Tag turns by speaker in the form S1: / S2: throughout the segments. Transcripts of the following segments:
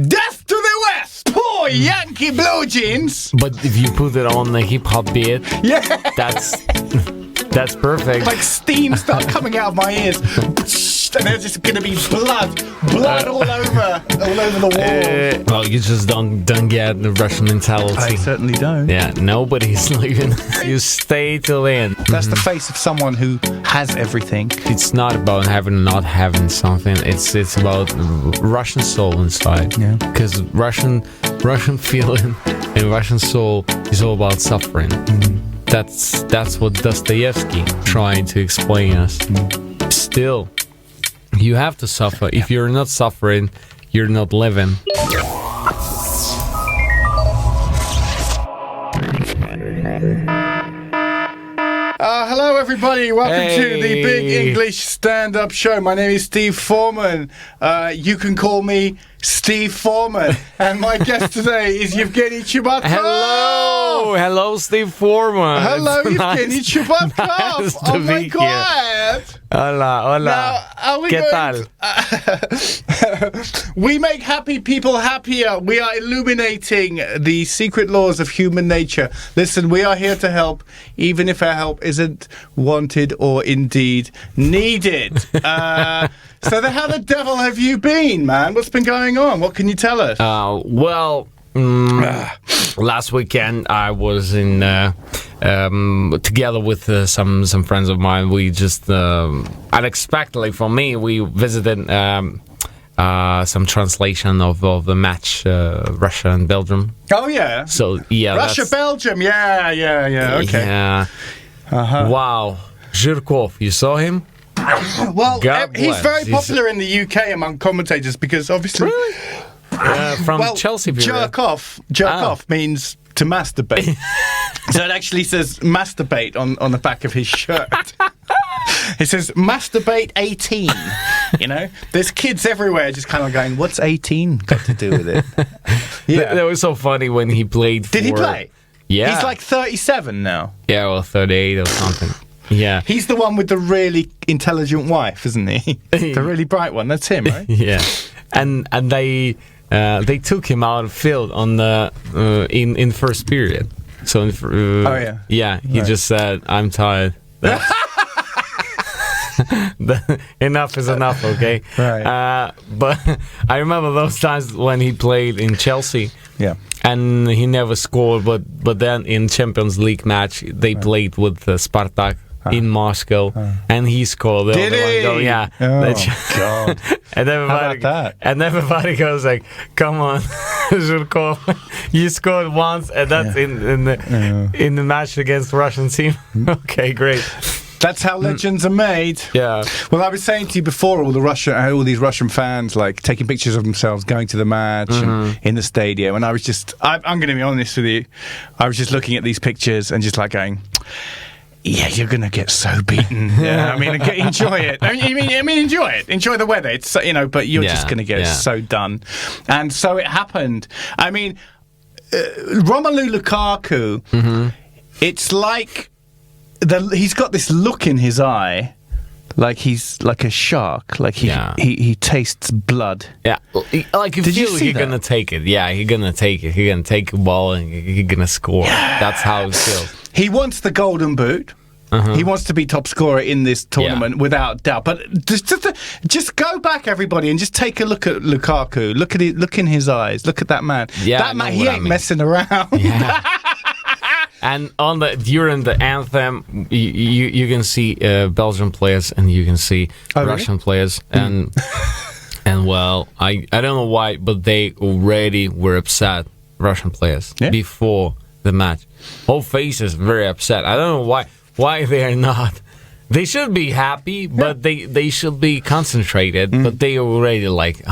S1: Death to the West! Poor Yankee blue jeans!
S2: But if you put it on the hip hop beat,
S1: Yeah!
S2: that's perfect.
S1: Like steam start coming out of my ears. And there's just going to be blood all over the wall.
S2: Well, you just don't get the Russian mentality.
S1: I certainly don't.
S2: Yeah, nobody's leaving. You stay till the end.
S1: That's the face of someone who has everything.
S2: It's not about having or not having something. It's about Russian soul inside.
S1: Yeah.
S2: Because Russian feeling and Russian soul is all about suffering. That's what Dostoevsky trying to explain us. Still, you have to suffer. If you're not suffering, you're not living.
S1: Hello, everybody. Welcome to the Big English Stand-Up Show. My name is Steve Foreman. You can call me Steve Foreman. And my guest today is Evgeniy Chebatkov.
S2: Hello, Steve Foreman.
S1: Hello, Evgeniy Chebatkov.
S2: Nice
S1: Oh
S2: to
S1: my
S2: be
S1: God.
S2: Hola.
S1: Now, are we
S2: ¿Qué
S1: going
S2: tal?
S1: We make happy people happier. We are illuminating the secret laws of human nature. Listen, we are here to help, even if our help isn't wanted or indeed needed. So how the devil have you been, man? What's been going on? What can you tell us?
S2: Last weekend I was in together with some friends of mine. We just unexpectedly for me we visited some translation of the match Russia and Belgium.
S1: Oh yeah.
S2: So yeah,
S1: Russia Belgium. Yeah. Okay.
S2: Yeah. Wow, Zhirkov, you saw him?
S1: Well,
S2: God
S1: he's
S2: bless.
S1: very popular in the UK among commentators because obviously.
S2: Really? From Chelsea period.
S1: Jerk off means to masturbate. So it actually says masturbate on the back of his shirt. It says masturbate 18. You know, there's kids everywhere just kind of going, "What's 18 got to do with it?"
S2: Yeah, that was so funny when he played.
S1: Did he play?
S2: Yeah,
S1: he's like 37 now.
S2: Yeah, well, 38 or something. Yeah,
S1: he's the one with the really intelligent wife, isn't he? The really bright one. That's him, right?
S2: Yeah, and they took him out of field on the in first period. So he just said, "I'm tired." Enough is enough, okay?
S1: Right.
S2: But I remember those times when he played in Chelsea.
S1: Yeah.
S2: And he never scored, but then in Champions League match they played with Spartak in Moscow, and he scored.
S1: Did he?
S2: Goal. Yeah.
S1: Oh God!
S2: And everybody goes like, "Come on, Zhirkov, you scored once, and that's in the match against the Russian team." Okay, great.
S1: That's how legends are made.
S2: Yeah.
S1: Well, I was saying to you before, all these Russian fans like taking pictures of themselves going to the match and in the stadium, and I was just, I'm going to be honest with you, I was just looking at these pictures and just like going, yeah, you're going to get so beaten. Yeah, I mean, enjoy it. I mean, enjoy it. Enjoy the weather. It's but you're just going to get so done. And so it happened. I mean, Romelu Lukaku. It's like. He's got this look in his eye, like he's like a shark, like he tastes blood.
S2: Yeah, like you feel he's gonna take it. Yeah, he's gonna take it. He's gonna take a ball and he's gonna score. Yeah. That's how it feels.
S1: He wants the golden boot. He wants to be top scorer in this tournament without doubt. But just go back, everybody, and just take a look at Lukaku. Look at it. Look in his eyes. Look at that man.
S2: Yeah,
S1: that man. He ain't messing around.
S2: Yeah. And during the anthem, you can see Belgian players and you can see Russian players, and well, I don't know why, but they already were upset, Russian players, before the match. Whole faces very upset. I don't know why they are not. They should be happy, but they should be concentrated. But they are already like.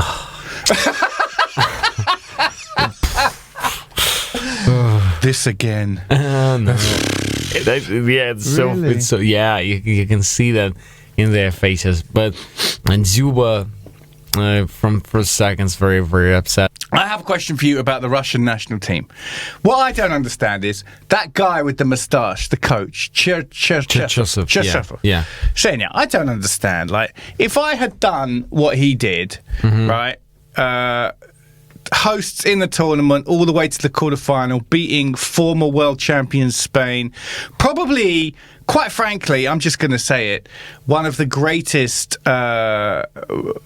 S1: This again.
S2: No. It's so you can see that in their faces. And Zuba from first seconds very, very upset.
S1: I have a question for you about the Russian national team. What I don't understand is that guy with the moustache, the coach, Cherchesov.
S2: Yeah.
S1: Shania, I don't understand. Like, if I had done what he did, right? hosts in the tournament all the way to the quarterfinal, beating former world champions Spain. Probably, quite frankly, I'm just going to say it, one of the greatest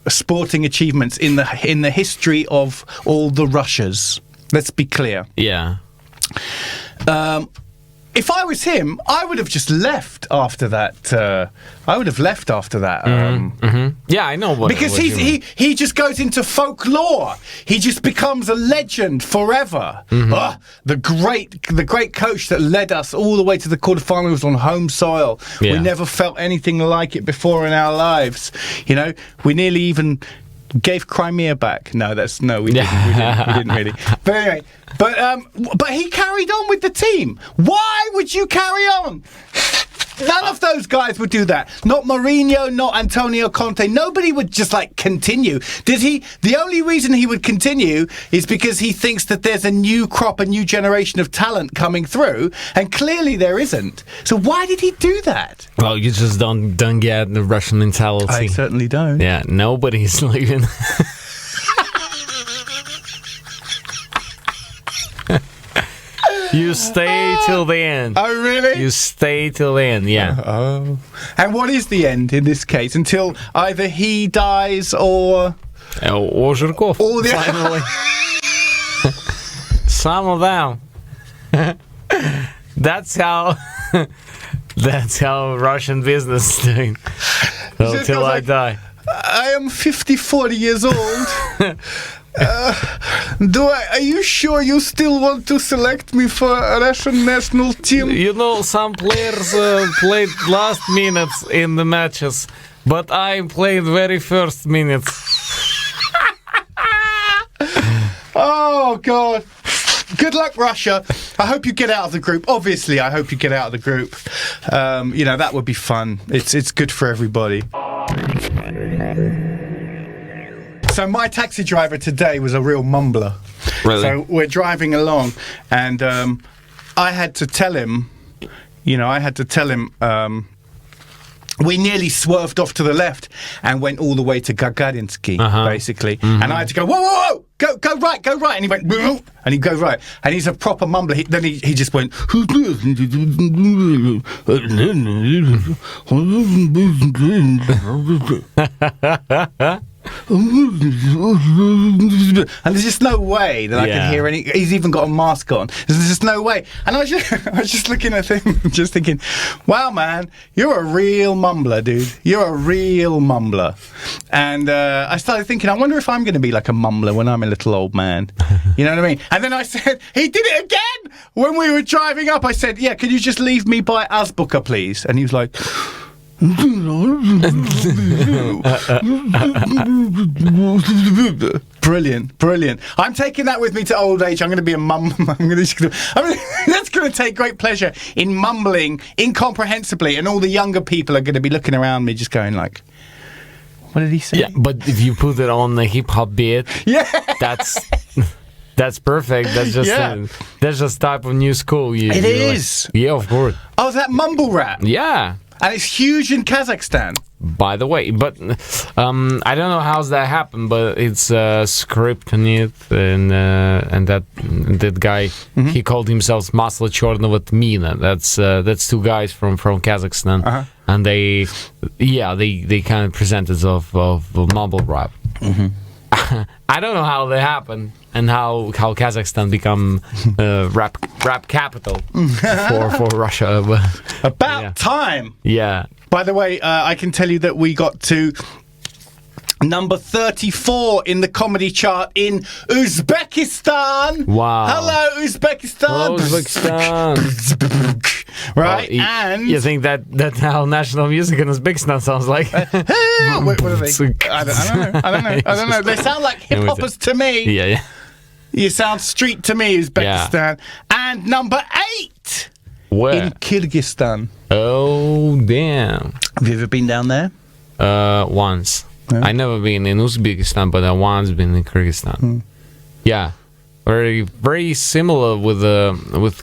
S1: sporting achievements in the history of all the Russias. Let's be clear.
S2: Yeah.
S1: If I was him, I would have just left after that.
S2: Yeah, I know what.
S1: Because he just goes into folklore. He just becomes a legend forever. The great coach that led us all the way to the quarterfinals on home soil.
S2: Yeah.
S1: We never felt anything like it before in our lives. You know, we nearly even gave Crimea back. We didn't. We didn't really. But anyway, but he carried on with the team. Why would you carry on? None of those guys would do that. Not Mourinho, not Antonio Conte. Nobody would just continue. Did he? The only reason he would continue is because he thinks that there's a new crop, a new generation of talent coming through, and clearly there isn't. So why did he do that?
S2: Well, you just don't get the Russian mentality.
S1: I certainly don't.
S2: Yeah, nobody's leaving. You stay till the end.
S1: Oh, really?
S2: You stay till the end, yeah.
S1: Oh. And what is the end in this case? Until either he dies or
S2: Zhirkov. Finally. Some of them. That's how Russian business is doing. Till I die.
S1: I am 54 years old. Are you sure you still want to select me for a Russian national team?
S2: You know, some players played last minutes in the matches, but I played very first minutes.
S1: Oh, God. Good luck, Russia. I hope you get out of the group. Obviously, I hope you get out of the group. That would be fun. It's good for everybody. So my taxi driver today was a real mumbler.
S2: Really?
S1: So we're driving along, and I had to tell him, we nearly swerved off to the left and went all the way to Gagarinsky, basically. And I had to go, whoa, go right. And he went, whoa, and he'd go right. And he's a proper mumbler. Then he just went, and there's just no way that I can hear any. He's even got a mask on. There's just no way. And I was just looking at him, just thinking, wow, man, you're a real mumbler, dude. You're a real mumbler. And I started thinking, I wonder if I'm going to be like a mumbler when I'm a little old man. You know what I mean? And then I said, he did it again when we were driving up. I said, yeah, could you just leave me by Azbuka, please? And he was like, Brilliant. I'm taking that with me to old age. I'm going to be a mum. That's going to take great pleasure in mumbling incomprehensibly, and all the younger people are going to be looking around me just going like, what did he say?
S2: Yeah, but if you put it on the hip hop beat, that's perfect. That's just type of new school.
S1: It is.
S2: Yeah, of course.
S1: Oh, that mumble rap.
S2: Yeah.
S1: And it's huge in Kazakhstan.
S2: By the way, but I don't know how's that happened, but it's a script in it, and that guy, he called himself Maslo Chornovo Tmina. That's two guys from Kazakhstan, and they kind of presented of mumble rap. I don't know how that happened and how Kazakhstan become rap capital for Russia.
S1: About time.
S2: Yeah.
S1: By the way, I can tell you that we got to number 34 in the comedy chart in Uzbekistan.
S2: Wow.
S1: Hello, Uzbekistan.
S2: Hello, Uzbekistan.
S1: Right, and
S2: you think that how national music in Uzbekistan sounds like?
S1: What are they? I don't know. They sound like hip hoppers to me.
S2: Yeah.
S1: You sound street to me, Uzbekistan. Yeah. And number 8 in Kyrgyzstan.
S2: Oh, damn.
S1: Have you ever been down there?
S2: Once. Yeah. I never been in Uzbekistan, but I once been in Kyrgyzstan. Yeah. Very, very similar with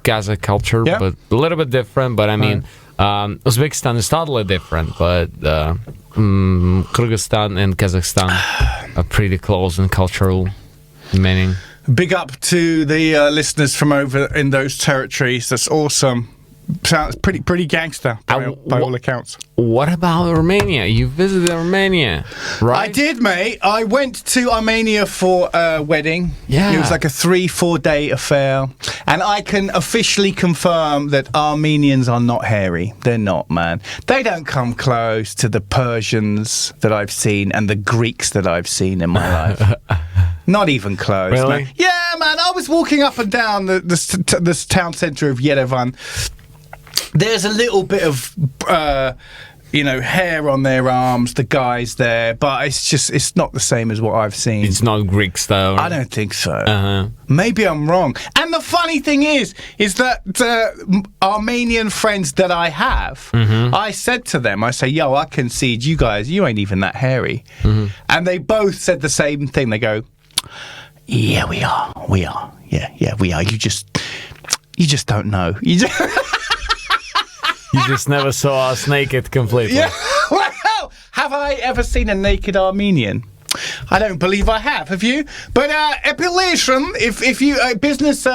S2: Kazakh culture, but a little bit different. But I mean, Uzbekistan is totally different, but Kyrgyzstan and Kazakhstan are pretty close in cultural meaning.
S1: Big up to the listeners from over in those territories. That's awesome. Sounds pretty gangster by all accounts.
S2: What about Armenia? You visited Armenia, right?
S1: I did, mate. I went to Armenia for a wedding.
S2: Yeah.
S1: It was like a 3-4 day affair. And I can officially confirm that Armenians are not hairy. They're not, man. They don't come close to the Persians that I've seen and the Greeks that I've seen in my life. Not even close,
S2: really?
S1: Man. Yeah, man. I was walking up and down this town centre of Yerevan. There's a little bit of, hair on their arms, the guys there, but it's not the same as what I've seen.
S2: It's not Greek style.
S1: I don't think so. Maybe I'm wrong. And the funny thing is that Armenian friends that I have, I said to them, I say, yo, I concede you guys, you ain't even that hairy. And they both said the same thing. They go, yeah, we are. Yeah, we are. You just don't know.
S2: You just never saw us naked completely.
S1: Yeah. Well, have I ever seen a naked Armenian? I don't believe I have. Have you? But epilation, if you business,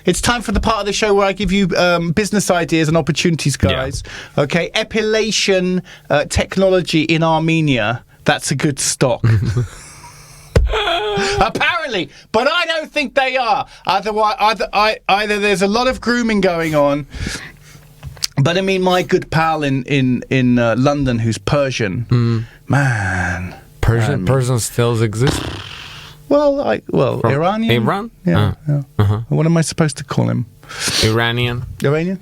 S1: it's time for the part of the show where I give you business ideas and opportunities, guys. Yeah. Okay, epilation technology in Armenia. That's a good stock. Apparently, but I don't think they are. Either there's a lot of grooming going on. But I mean, my good pal in London, who's Persian, man.
S2: Persians still exist.
S1: Well, Iranian.
S2: Iran.
S1: Yeah. What am I supposed to call him?
S2: Iranian.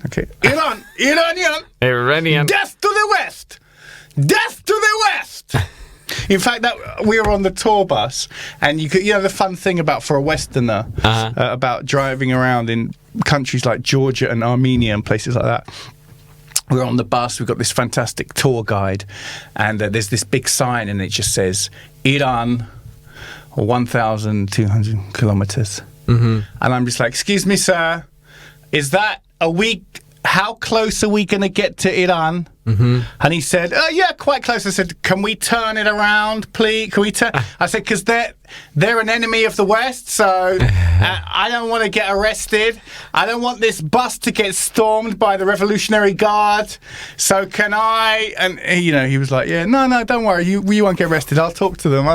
S1: Okay. Iranian. Death to the West. Death to the West. In fact, we were on the tour bus, and the fun thing for a Westerner about driving around in countries like Georgia and Armenia and places like that. We're on the bus, we've got this fantastic tour guide, and there's this big sign, and it just says, Iran, 1,200 kilometers. And I'm just like, excuse me, sir, is that how close are we going to get to Iran? And he said, yeah, quite close. I said, can we turn it around, please? Can we turn? I said, because they're an enemy of the West, so I don't want to get arrested. I don't want this bus to get stormed by the Revolutionary Guard. So can I? And he was like, yeah, no, don't worry. You won't get arrested. I'll talk to them.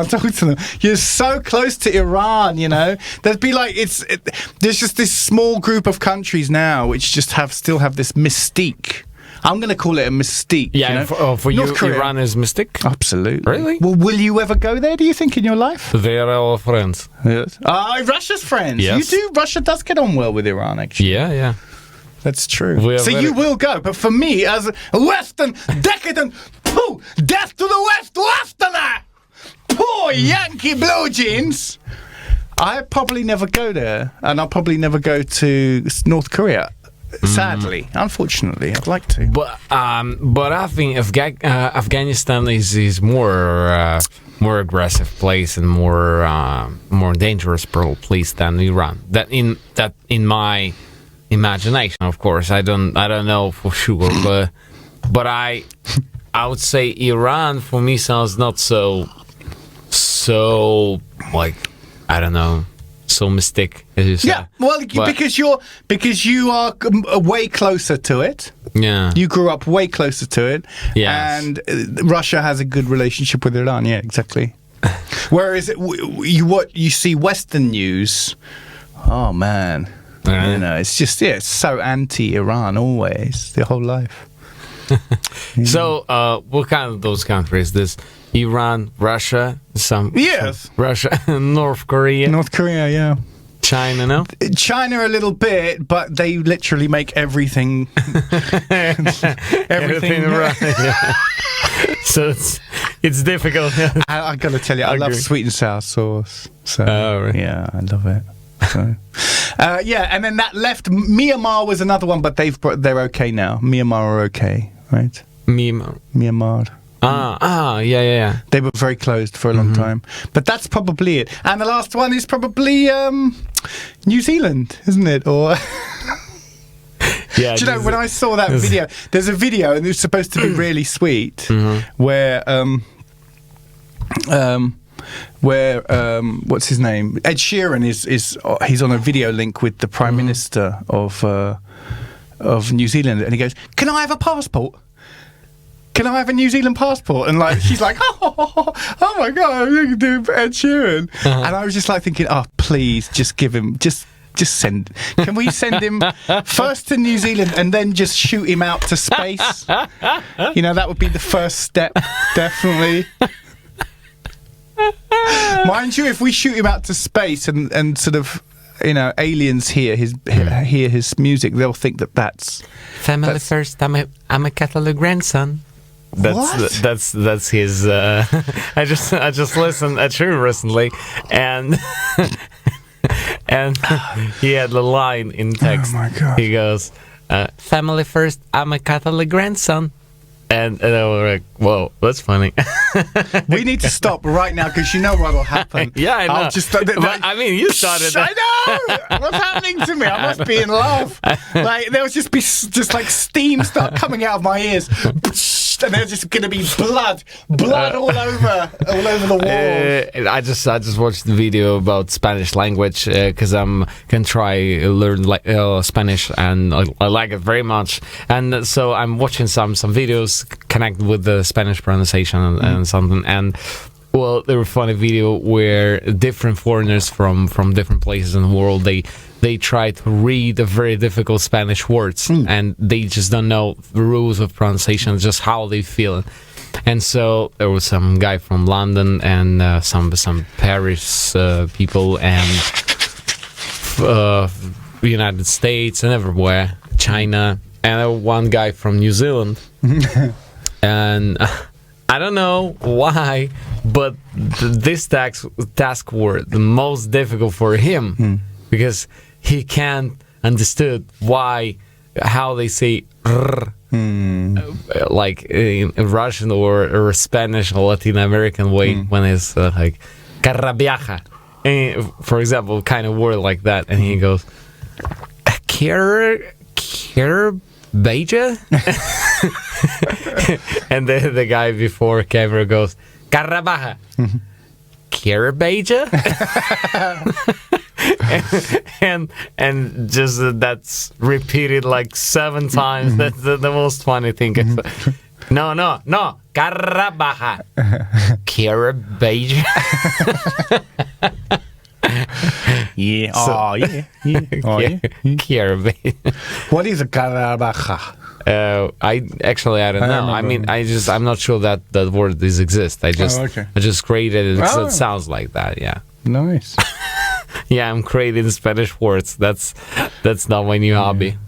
S1: You're so close to Iran, There'd be like there's just this small group of countries now which just still have this mystique. I'm going to call it a mystique.
S2: Yeah, for you, Iran is mystic?
S1: Absolutely.
S2: Really?
S1: Well, will you ever go there, do you think, in your life?
S2: They are our friends.
S1: Yes. Russia's friends.
S2: Yes.
S1: You do. Russia does get on well with Iran, actually.
S2: Yeah.
S1: That's true. So you will go. But for me, as a Western decadent, death to the West, Westerner, poor Yankee blue jeans, I probably never go there. And I'll probably never go to North Korea. Sadly, unfortunately, I'd like to.
S2: But I think Afghanistan is more aggressive place and more dangerous place than Iran. That in my imagination, of course. I don't know for sure, but I would say Iran for me sounds not so like, I don't know. So mystic, as you say.
S1: Yeah, well, because you are way closer to it.
S2: Yeah,
S1: you grew up way closer to it.
S2: Yes.
S1: And Russia has a good relationship with Iran. Yeah, exactly. Whereas what you see Western news, oh man, it's just it's so anti-Iran always their whole life.
S2: So, what kind of those countries? This Iran, Russia, Russia, North Korea.
S1: North Korea, yeah.
S2: China, no?
S1: China a little bit, but they literally make everything
S2: right. Yeah. So it's difficult.
S1: I got to tell you, I love sweet and sour sauce. So
S2: really?
S1: Yeah, I love it. So, and then that left Myanmar was another one, but they're okay now. Myanmar are okay, right? Myanmar.
S2: Yeah.
S1: They were very closed for a long time. But that's probably it. And the last one is probably New Zealand, isn't it? Or
S2: yeah.
S1: Do you know, when I saw that video, there's a video, and it's supposed to be really sweet, where where what's his name? Ed Sheeran is he's on a video link with the Prime Minister of New Zealand, and he goes, "Can I have a passport? Can I have a New Zealand passport?" And like she's like, oh my god, you can do Ed Sheeran. And I was just like thinking, oh please, just give him just send. Can we send him first to New Zealand and then just shoot him out to space? You know, that would be the first step, definitely. Mind you, if we shoot him out to space and sort of, you know, aliens hear his music, they'll think that's
S2: family first. I'm a Catholic grandson. That's his. I just listened to him recently, and and he had the line in text.
S1: Oh my God.
S2: He goes, "Family first. I'm a Catholic grandson." And I was like, whoa, that's funny.
S1: We need to stop right now because you know what will happen.
S2: Yeah, I know.
S1: I'll just,
S2: I mean, you started that.
S1: I know! What's happening to me? I must be in love. Like, there'll just be just like steam start coming out of my ears. And there's just going to be blood all over the wall.
S2: I just watched the video about Spanish language because I'm gonna try learn Spanish, and I like it very much. And so I'm watching some videos connect with the Spanish pronunciation and something. And well, there were funny video where different foreigners from different places in the world they try to read the very difficult Spanish words, and they just don't know the rules of pronunciation, just how they feel. And so there was some guy from London and some Paris people and United States and everywhere, China, and one guy from New Zealand. And I don't know why, but this task were the most difficult for him because he can't understood how they say rrr, like in Russian or Spanish or Latin American way when it's like carabiaja, for example, kind of word like that, and he goes beja, and the guy before camera goes carabaja, carabeja. and just that's repeated like 7 times. That's the most funny thing. No, Carabaja. Carabaja.
S1: Yeah. Oh, yeah.
S2: Carabaja.
S1: What is a Carabaja?
S2: I don't know. I mean, I'm not sure that word exists. I just created it because it sounds like that. Yeah.
S1: Nice.
S2: Yeah, I'm creating Spanish words. That's not my new hobby.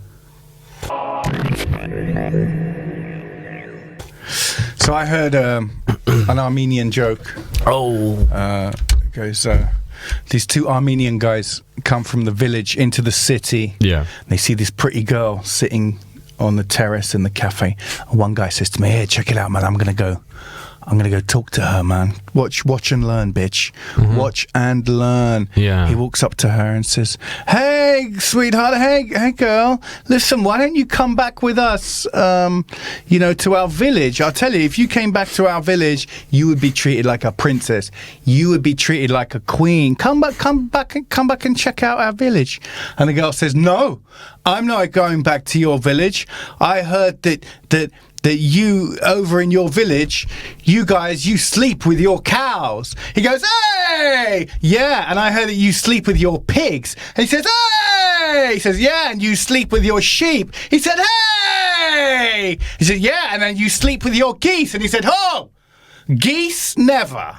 S1: So I heard an Armenian joke. It goes, these 2 Armenian guys come from the village into the city.
S2: Yeah.
S1: They see this pretty girl sitting on the terrace in the cafe. One guy says to me, "Hey, check it out, man. I'm gonna go talk to her, man. Watch and learn, bitch. Watch and learn."
S2: Yeah.
S1: He walks up to her and says, "Hey, sweetheart. Hey, girl. Listen, why don't you come back with us? To our village. I'll tell you, if you came back to our village, you would be treated like a princess. You would be treated like a queen. Come back and check out our village." And the girl says, "No, I'm not going back to your village. I heard that you over in your village, you guys, you sleep with your cows." He goes, "Hey, yeah, and I heard that you sleep with your pigs." And he says, "Hey," he says, "Yeah, and you sleep with your sheep." He said, "Hey," he said, "Yeah, and then you sleep with your geese." And he said, "Oh, geese never."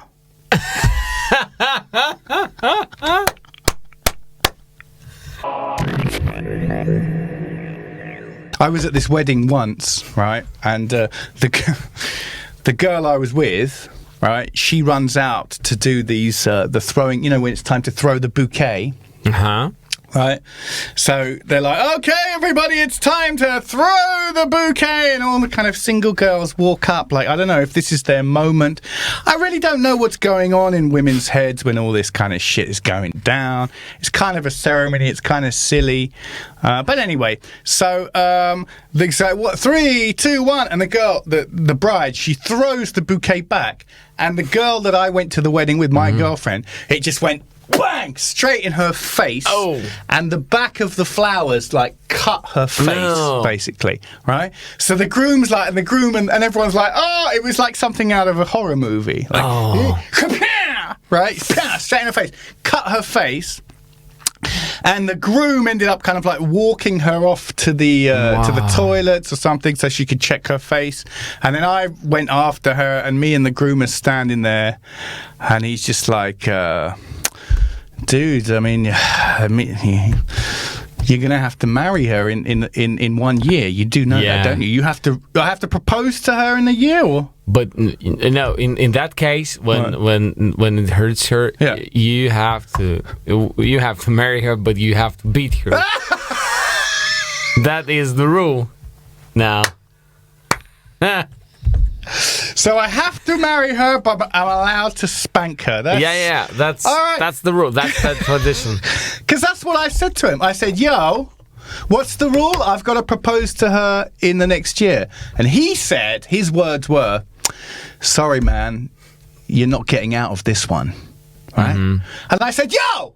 S1: I was at this wedding once, right? And the girl I was with, right? She runs out to do these the throwing. You know, when it's time to throw the bouquet. Right, so they're like, okay, everybody, it's time to throw the bouquet, and all the kind of single girls walk up. Like, I don't know if this is their moment. I really don't know what's going on in women's heads when all this kind of shit is going down. It's kind of a ceremony. It's kind of silly, but anyway. So they say, "What? 3, 2, 1," and the girl, the bride, she throws the bouquet back, and the girl that I went to the wedding with, my girlfriend, it just went bang straight in her face.
S2: Oh.
S1: And the back of the flowers like cut her face, basically, right? So the groom's like, and the groom and everyone's like, oh, it was like something out of a horror movie, like, right, straight in her face, cut her face. And the groom ended up kind of like walking her off to the toilets or something so she could check her face. And then I went after her, and me and the groom are standing there, and he's just like, dude, I mean, you're gonna have to marry her in 1 year. You do know that, don't you? I have to propose to her in a year, or?
S2: But no, in that case, when it hurts her, you have to marry her, but you have to beat her. That is the rule. Now.
S1: So I have to marry her, but I'm allowed to spank her.
S2: That's
S1: all right.
S2: That's the rule. That's the tradition.
S1: Because that's what I said to him. I said, yo, what's the rule? I've got to propose to her in the next year. And he said, his words were, sorry, man, you're not getting out of this one. Right? And I said, yo,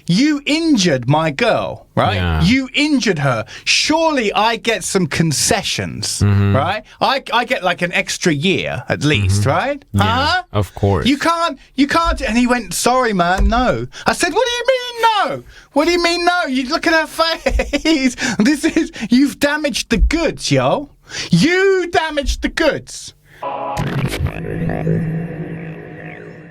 S1: you injured my girl, right?
S2: Yeah.
S1: You injured her. Surely I get some concessions, right? I get like an extra year at least, right?
S2: Yeah,
S1: huh?
S2: of course.
S1: You can't. And he went, sorry, man, no. I said, what do you mean no? What do you mean no? You look at her face. You've damaged the goods, yo. You damaged the goods.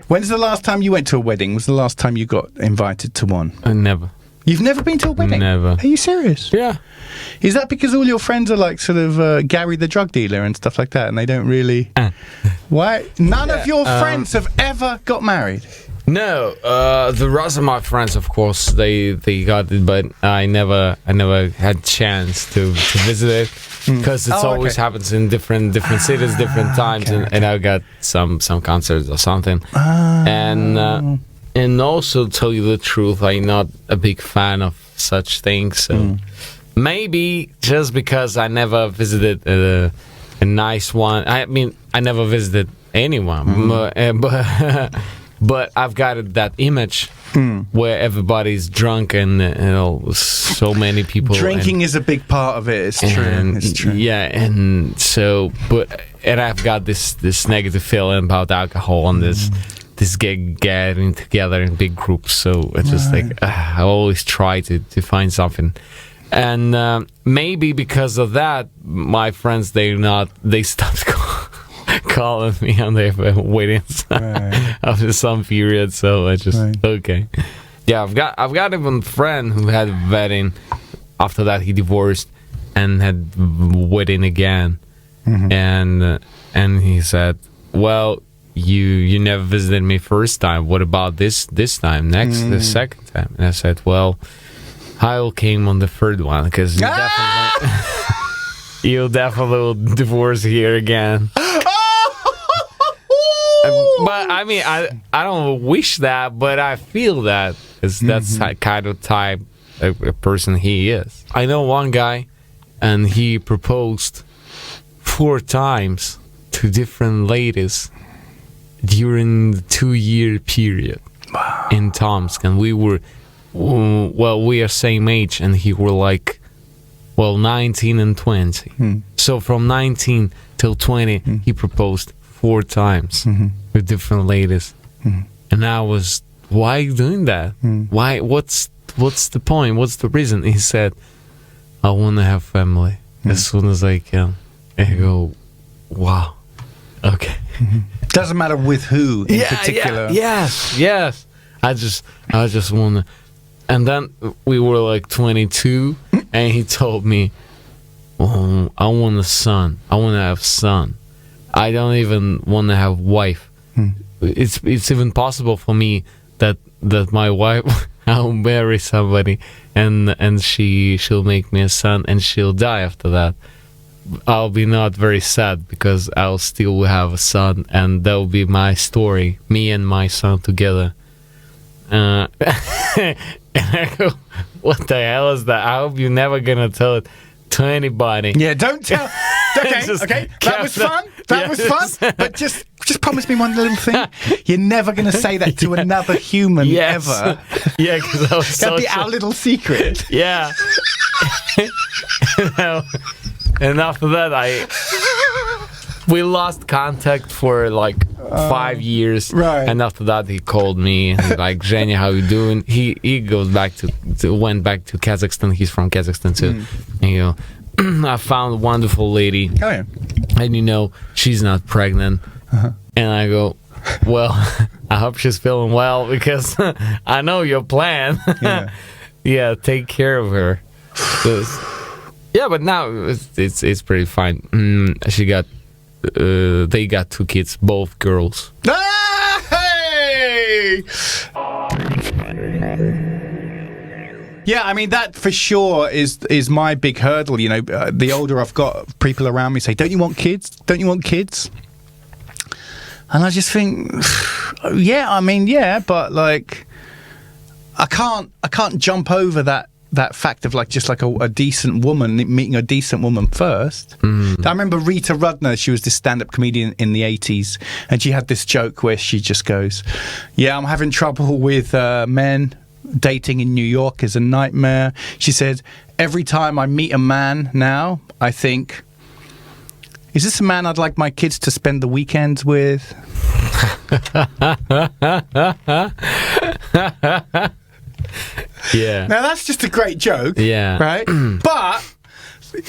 S1: When's the last time you went to a wedding? Was the last time you got invited to one?
S2: Never.
S1: You've never been to a wedding?
S2: Never.
S1: Are you serious?
S2: Yeah.
S1: Is that because all your friends are like sort of Gary the drug dealer and stuff like that, and they don't really... Why? None of your friends have ever got married?
S2: No. The rest of my friends, of course, they got it, but I never had chance to visit it. Because it always happens in different cities, different times, and I got some concerts or something. And also, tell you the truth, I'm not a big fan of such things. So maybe just because I never visited a nice one. I mean, I never visited anyone, but I've got that image where everybody's drunk and so many people.
S1: Drinking is a big part of it. It's true. It's true.
S2: Yeah, and so, and I've got this negative feeling about alcohol and this getting together in big groups. So it's just like I always try to find something, and maybe because of that, my friends they stopped calling me on their weddings after some period. So I just okay. Yeah, I've got even a friend who had a wedding. After that, he divorced and had wedding again, and he said, "Well, you never visited me first time. What about this time? The second time?" And I said, "Well, I came on the third one because you'll definitely divorce here again." But I mean, I don't wish that, but I feel that because that's the kind of type a person he is. I know one guy, and he proposed 4 times to different ladies during the 2-year period in Tomsk, and we are same age, and he were like, 19 and 20. So from 19 till 20, he proposed 4 times with different ladies, and I was, why are you doing that? Why? What's the point? What's the reason? He said, I want to have family as soon as I can. And I go, wow, okay.
S1: Doesn't matter with who in particular.
S2: Yes. I just want to. And then we were like 22, and he told me, I want a son. I want to have son. I don't even want to have wife. It's even possible for me that my wife I'll marry somebody, and she'll make me a son, and she'll die after that. I'll be not very sad because I'll still have a son, and that'll be my story, me and my son together. And I go, what the hell is that? I hope you're never gonna tell it to anybody.
S1: Yeah, don't tell. Okay. That was fun. That was fun. But just promise me one little thing. You're never going to say that to another human ever.
S2: Yeah, because I was
S1: That'd be our little secret.
S2: Yeah. And after that, we lost contact for like 5 years.
S1: Right.
S2: And after that, he called me and like, Zhenya, how you doing? He goes back went back to Kazakhstan. He's from Kazakhstan too. And you know, I found a wonderful lady.
S1: Oh yeah.
S2: And she's not pregnant. And I go, well, I hope she's feeling well because I know your plan. Yeah, take care of her. Yeah, but now it's pretty fine. They got 2 kids, both girls.
S1: Hey! Yeah, I mean, that for sure is my big hurdle. You know, the older I've got, people around me say, don't you want kids? Don't you want kids? And I just think, yeah, I mean, yeah, but like, I can't jump over that fact of like just like a decent woman, meeting a decent woman first. I remember Rita Rudner, she was this stand-up comedian in the 80s, and she had this joke where she just goes, yeah, I'm having trouble with men. Dating in New York is a nightmare. She said, every time I meet a man now, I think, is this a man I'd like my kids to spend the weekends with?
S2: Yeah.
S1: Now that's just a great joke.
S2: Yeah.
S1: Right? But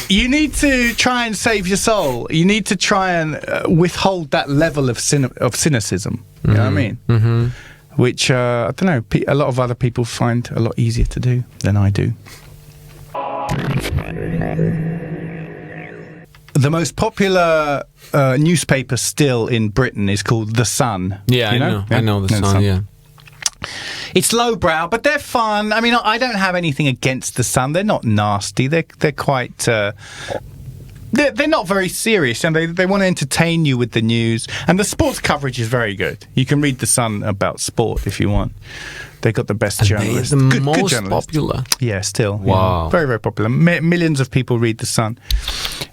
S1: you need to try and save your soul. You need to try and withhold that level of cynicism. You know what I mean? Mm-hmm. Which, I don't know, a lot of other people find a lot easier to do than I do. The most popular newspaper still in Britain is called The Sun.
S2: Yeah, I know The Sun, yeah.
S1: It's lowbrow, but they're fun. I mean, I don't have anything against The Sun. They're not nasty. They're quite... They're not very serious, and they want to entertain you with the news. And the sports coverage is very good. You can read The Sun about sport if you want. They got the best journalists.
S2: The
S1: good
S2: most
S1: journalists.
S2: popular.
S1: Yeah, still.
S2: Wow.
S1: Yeah. Very, very popular. Millions of people read The Sun.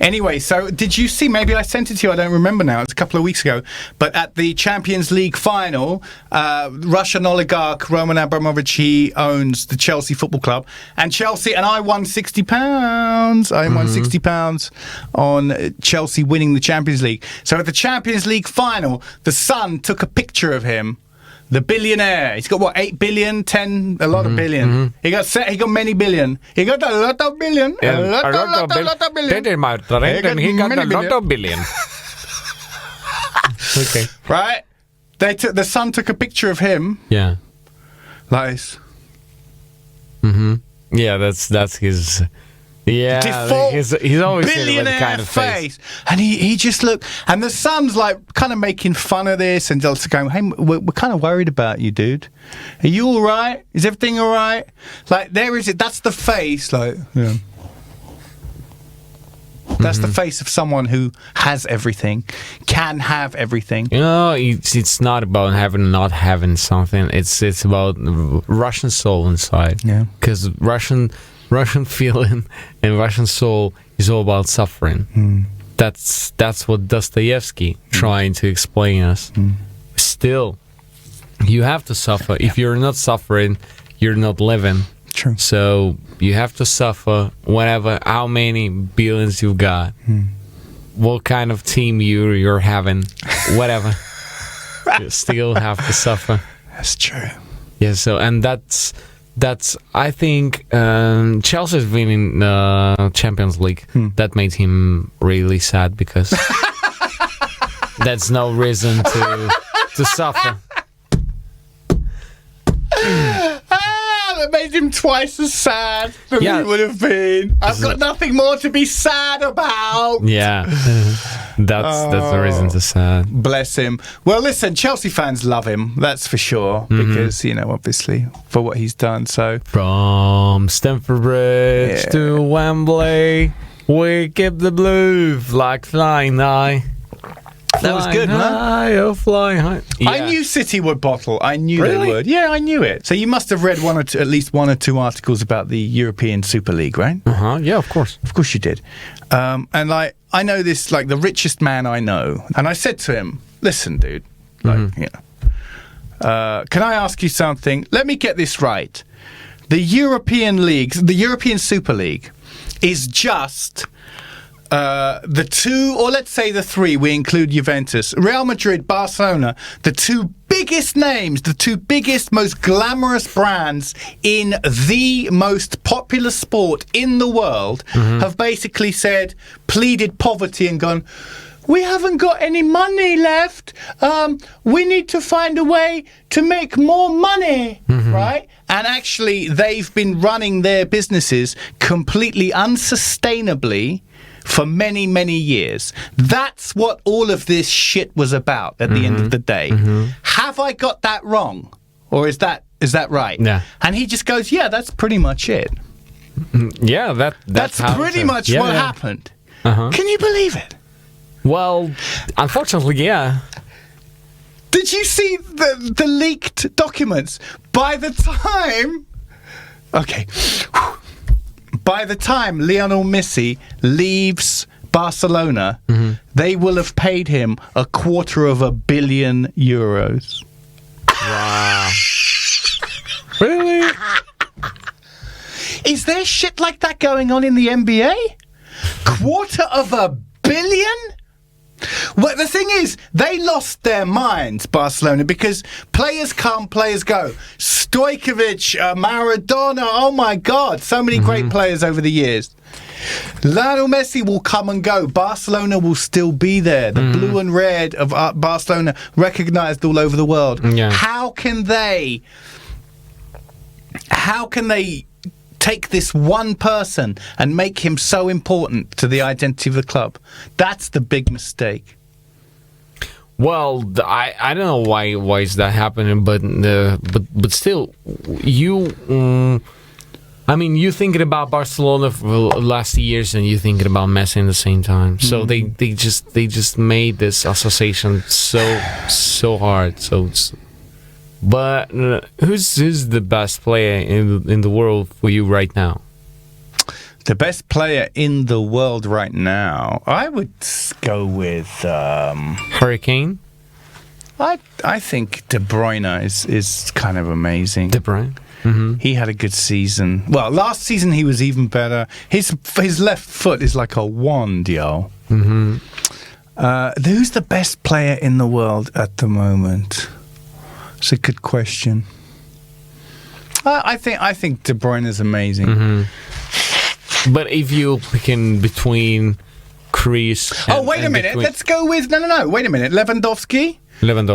S1: Anyway, so did you see, maybe I sent it to you, I don't remember now, it's a couple of weeks ago, but at the Champions League final, Russian oligarch Roman Abramovich, he owns the Chelsea Football Club, and I won £60. I won £60 on Chelsea winning the Champions League. So at the Champions League final, the Sun took a picture of him. The billionaire. He's got what, 8 billion, 10, a lot of billion. He got many billion. He got a lot of billion.
S2: Yeah,
S1: a lot of billion.
S2: He got a lot of billion. Okay.
S1: Right? The Sun took a picture of him.
S2: Yeah.
S1: Like this.
S2: Yeah, that's his. Yeah,
S1: Default
S2: he's always
S1: billionaire
S2: kind of face.
S1: And he just looked, and the Sun's like kind of making fun of this and just going, hey, we're kind of worried about you, dude. Are you all right? Is everything all right? Like, that's the face, like, yeah. That's the face of someone who has everything, can have everything.
S2: You know, it's not about having or not having something. It's about Russian soul inside.
S1: Yeah.
S2: Because Russian feeling and Russian soul is all about suffering. That's what Dostoevsky trying to explain us. Still, you have to suffer. If you're not suffering, you're not living.
S1: True.
S2: So you have to suffer how many billions you've got, what kind of team you're having, whatever. You still have to suffer.
S1: That's true.
S2: Yeah. So and that's I think Chelsea's winning Champions League. That made him really sad because that's no reason to suffer.
S1: that made him twice as sad than he would have been. I've got nothing more to be sad about.
S2: Yeah. That's the reason to sad.
S1: Bless him. Well, listen, Chelsea fans love him, that's for sure, because, obviously, for what he's done. So
S2: from Stamford Bridge to Wembley, we keep the blue flag flying high.
S1: That was good,
S2: high, oh, fly high. Yeah.
S1: I knew City would bottle. I knew they would. Yeah, I knew it. So you must have read at least one or two articles about the European Super League, right?
S2: Yeah, of course.
S1: Of course you did. And I know this, the richest man I know. And I said to him, listen, dude, can I ask you something? Let me get this right. The European leagues, the European Super League, is just the two, or let's say the three, we include Juventus, Real Madrid, Barcelona, the two biggest names, the two biggest, most glamorous brands in the most popular sport in the world have basically pleaded poverty and gone, we haven't got any money left. We need to find a way to make more money, right? And actually, they've been running their businesses completely unsustainably for many, many years. That's what all of this shit was about at the end of the day. Have I got that wrong? Or is that right?
S2: Yeah.
S1: And he just goes, yeah, that's pretty much it.
S2: Yeah, that's
S1: pretty much what happened. Can you believe it?
S2: Well, unfortunately, yeah.
S1: Did you see the leaked documents? By the time Lionel Messi leaves Barcelona, they will have paid him €250 million.
S2: Wow. Really?
S1: Is there shit like that going on in the NBA? $250 million? Well, the thing is, they lost their minds, Barcelona, because players come, players go. Stojkovic, Maradona, oh my God, so many great players over the years. Lionel Messi will come and go. Barcelona will still be there. The blue and red of Barcelona recognized all over the world.
S2: Yeah.
S1: How can they take this one person and make him so important to the identity of the club? That's the big mistake.
S2: Well, I don't know why is that happening, but still, you thinking about Barcelona for the last years, and you thinking about Messi at the same time. So they just made this association so hard. But who's the best player in the world for you right now?
S1: The best player in the world right now, I would go with
S2: Hurricane.
S1: I think De Bruyne is kind of amazing.
S2: De Bruyne.
S1: He had a good season. Well, last season he was even better. His left foot is like a wand, yo. Who's the best player in the world at the moment? It's a good question. I think De Bruyne is amazing.
S2: But if you picking between Chris,
S1: wait a minute. Let's go with no. Wait a minute. Lewandowski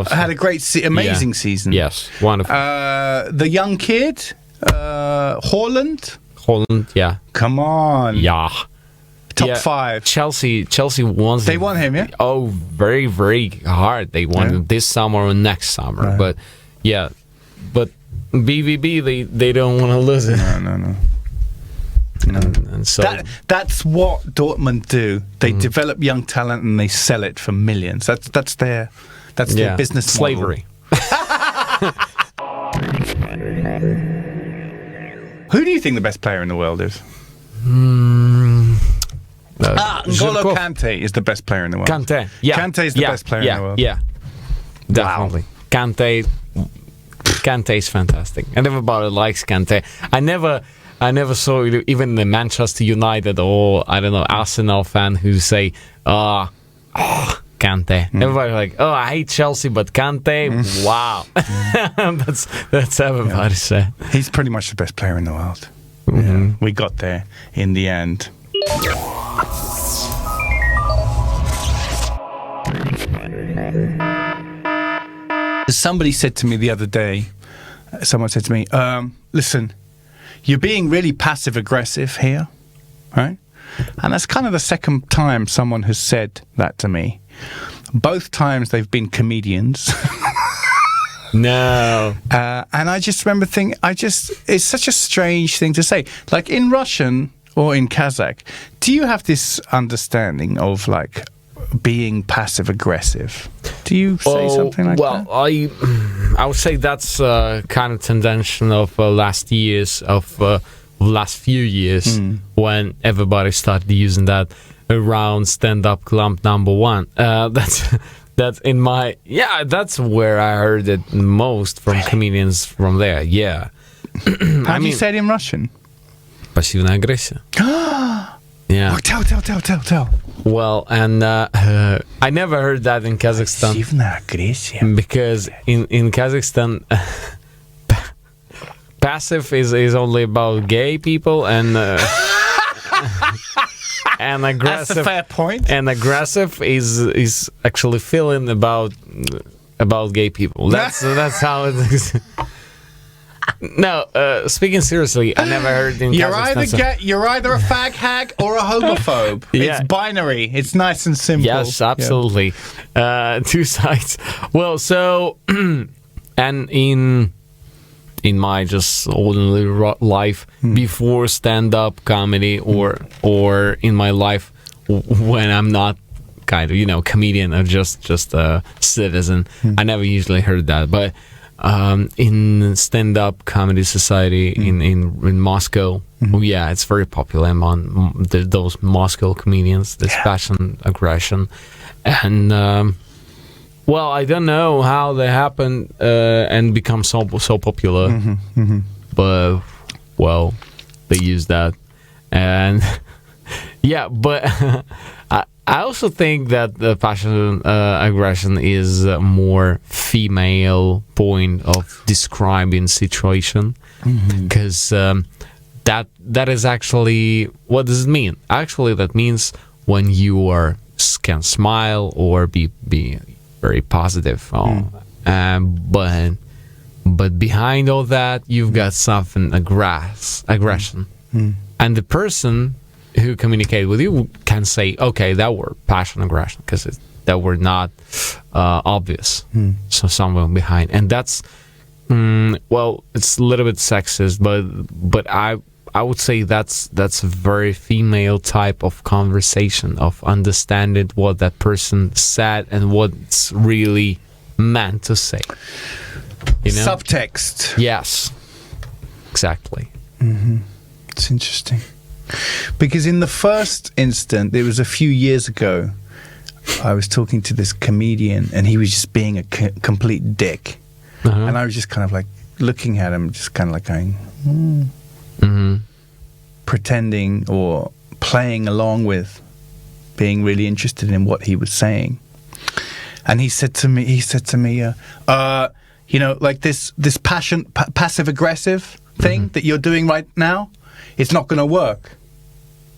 S1: had a great, amazing season.
S2: Yes, wonderful.
S1: The young kid, Haaland,
S2: yeah.
S1: Come on,
S2: Yeah.
S1: top 5.
S2: Chelsea won.
S1: They won him, yeah.
S2: Oh, very, very hard. They won him this summer or next summer.
S1: Right.
S2: But yeah, but BVB they don't want to lose it.
S1: No.
S2: And so
S1: that's what Dortmund do. They develop young talent and they sell it for millions. That's their business
S2: slavery.
S1: Who do you think the best player in the world is? N'Golo Kante is the best player in the world.
S2: Kante, yeah.
S1: Kante is the best player in the world.
S2: Yeah, definitely. Wow. Kante is fantastic, and everybody likes Kante. I never saw even the Manchester United or I don't know Arsenal fan who say, Kante. Everybody like, I hate Chelsea, but Kante, wow. That's everybody say.
S1: He's pretty much the best player in the world. Yeah. We got there in the end. Somebody said to me the other day, someone said to me, listen, you're being really passive-aggressive here, right? And that's kind of the second time someone has said that to me. Both times they've been comedians.
S2: No.
S1: And I just remember thinking, it's such a strange thing to say. Like in Russian or in Kazakh, do you have this understanding of like being passive-aggressive? Do you say something like that?
S2: Well, I would say that's kind of tendency of last few years when everybody started using that around stand-up club number one. That's in my that's where I heard it most from comedians from there. Yeah.
S1: How do you say it in Russian?
S2: Пассивная агрессия. Yeah.
S1: Oh, tell.
S2: Well, and I never heard that in Kazakhstan.
S1: Пассивная агрессия.
S2: Because in Kazakhstan, passive is only about gay people and and aggressive.
S1: That's a fair point.
S2: And aggressive is actually feeling about gay people. That's how it is. No, speaking seriously, I never heard in Kazakhstan.
S1: You're either a fag hag or a homophobe.
S2: Yeah.
S1: It's binary. It's nice and simple.
S2: Yes, absolutely. Yeah. Two sides. Well, so and in my just ordinary life before stand-up comedy or in my life when I'm not kind of comedian or just a citizen, I never usually heard that, but in stand-up comedy society in Moscow, it's very popular among those Moscow comedians, this passion, aggression, and well, I don't know how they happen and become so popular, but well, they use that, and but I also think that the passion aggression is a more female point of describing situation, because that is actually, what does it mean? Actually, that means when you can smile or be very positive, but behind all that you've got something aggression, and the person who communicate with you can say, okay, that were passion aggression because that were not obvious, so somewhere behind, and that's well, it's a little bit sexist, but I would say that's a very female type of conversation, of understanding what that person said and what's really meant to say.
S1: Subtext.
S2: Yes, exactly.
S1: It's interesting. Because in the first instant, it was a few years ago, I was talking to this comedian and he was just being a complete dick. And I was just kind of like looking at him, just kind of like going, pretending or playing along with being really interested in what he was saying. And he said to me, like this passive aggressive thing that you're doing right now, it's not going to work.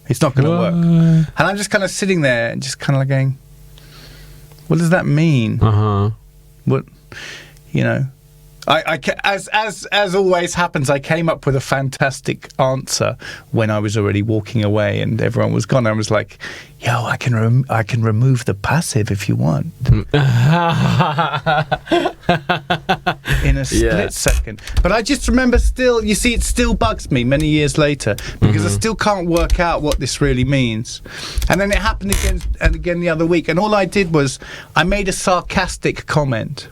S1: It's not going to work. And I'm just kind of sitting there and just kind of like going, what does that mean? What, as always happens, I came up with a fantastic answer when I was already walking away and everyone was gone. I was like, "Yo, I can remove the passive if you want." In a split second. But I just remember still, you see, it still bugs me many years later because I still can't work out what this really means. And then it happened again and again the other week, and all I did was I made a sarcastic comment.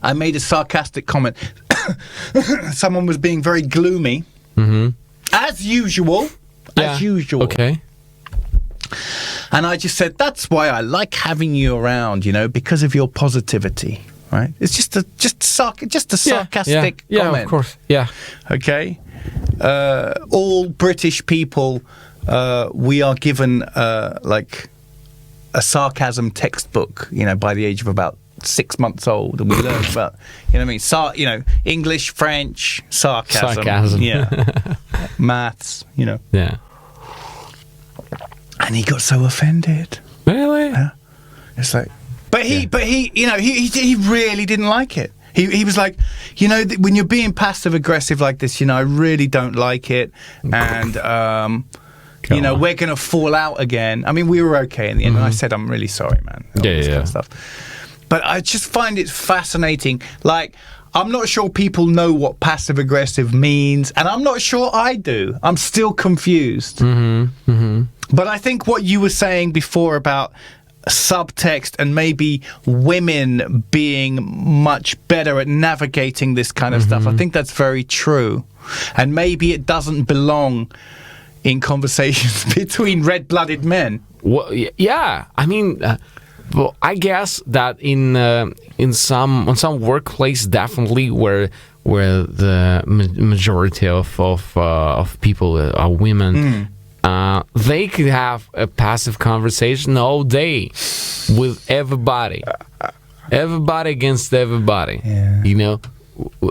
S1: I made a sarcastic comment. Someone was being very gloomy, as usual. As usual.
S2: Okay.
S1: And I just said, "That's why I like having you around, because of your positivity." Right? It's just a sarcastic comment.
S2: Yeah, of course. Yeah.
S1: Okay. All British people, we are given like a sarcasm textbook, by the age of about 6 months old, and we learn about, English, French, sarcasm. Yeah. Maths,
S2: Yeah.
S1: And he got so offended.
S2: Really?
S1: Yeah. It's like, but he really didn't like it. He was like, you know, when you're being passive aggressive like this, you know, I really don't like it, and you know, we're gonna fall out again. I mean, we were okay in the end, and I said, I'm really sorry, man. All this kind of stuff. But I just find it fascinating. Like, I'm not sure people know what passive aggressive means, and I'm not sure I do. I'm still confused. But I think what you were saying before about subtext and maybe women being much better at navigating this kind of stuff, I think that's very true. And maybe it doesn't belong in conversations between red-blooded men.
S2: Well, yeah, I mean, well, I guess that in some workplace, definitely where the majority of people are women, they could have a passive conversation all day with everybody against everybody.
S1: Yeah.
S2: You know,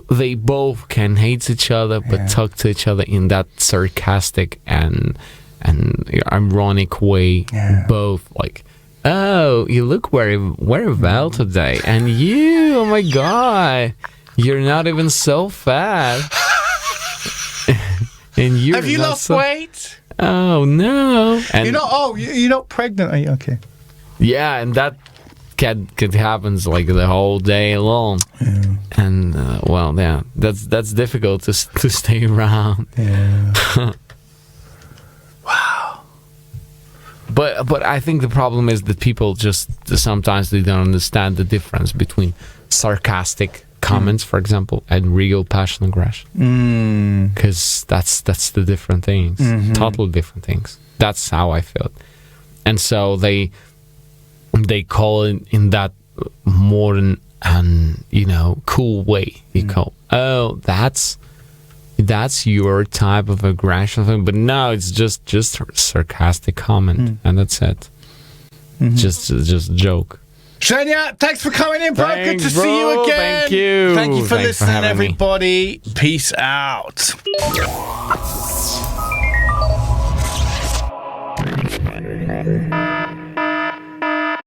S2: they both can hate each other, but talk to each other in that sarcastic and ironic way.
S1: Yeah.
S2: Both like, oh, you look very well today, and you, oh my god, you're not even so fat. And
S1: have you lost weight?
S2: Oh no! And
S1: you're not pregnant, are you? Okay.
S2: Yeah, and that could happens like the whole day long. Yeah. And well, yeah, that's difficult to stay around.
S1: Yeah. Wow.
S2: But I think the problem is that people just sometimes they don't understand the difference between sarcastic comments, for example, and real passion aggression. Because that's the different things, totally different things. That's how I feel. And so they call it in that modern and, you know, cool way. You call, oh, that's your type of aggression thing. But no, it's just sarcastic comment, and that's it. Just a joke.
S1: Shania, thanks for coming in, bro. Good to see you again.
S2: Thank you.
S1: Thank you for
S2: Thanks
S1: listening,
S2: for
S1: everybody. Peace out.